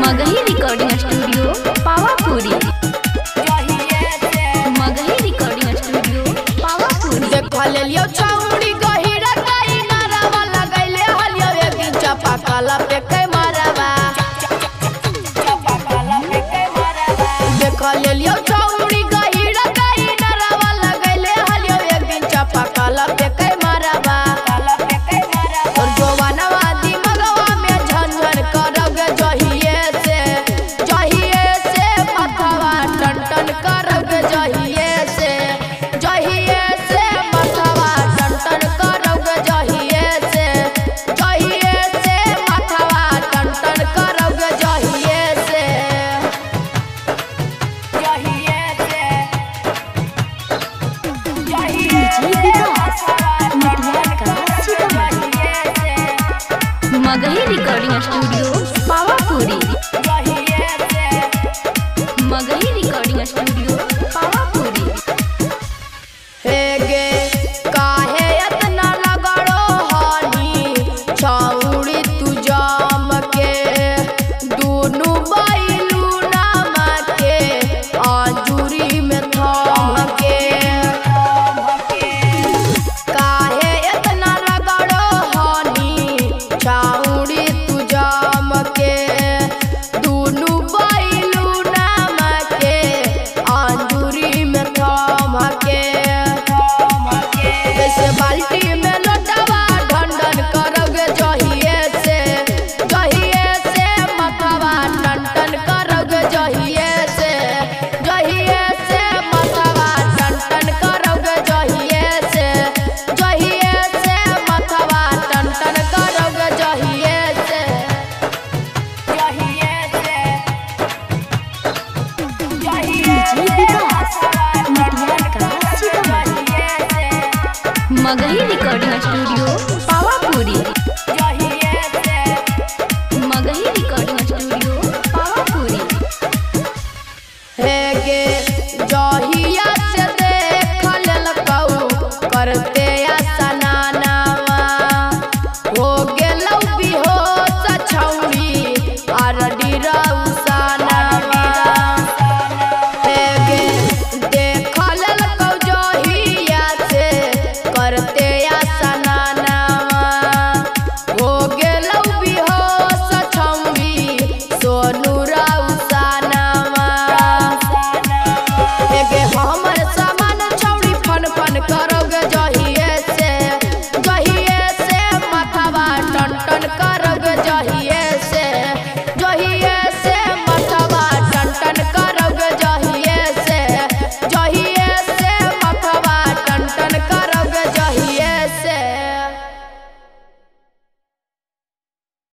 Magahi recording studio Pawapuri. Magahi recording studio Pawapuri. देखा ले लियो छौड़ी गहिरा कई नारावा लगैले हलियो एक दिन चापाकला पे के मारवा। देखा ले लियो छौड़ी गहिरा कई नारावा लगैले हलियो एक दिन चापाकला पे के मारवा। और जवानवा दिमगवा में झनझन करगे जहिए से मथवा टन टन करगे जहिए से मथवा टन टन करगे जहिए से मथवा टन टन करगे जहिए से Magahi recording studio Pawapuri. Magahi recording studio Pawapuri. हे गे काहे इतना लगड़ो हानी छौड़ी तू जाम के दुनु बैलू नाम के आजुरी में थाम के। काहे इतना लगड़ो हानी छौड़ी तू जाम के दुनु बैलू नाम के आजुरी में थाम के। जैसे बाल्टी में लोटावा ढंढन करोगे जहिए से मथवा टन टन करोगे जहिए से मथवा टन टन करोगे जहिए से मथवा टन टन करोगे जहिए से। Magahi recording studio Pawapuri. Magahi recording studio Pawapuri. हे गे जहिया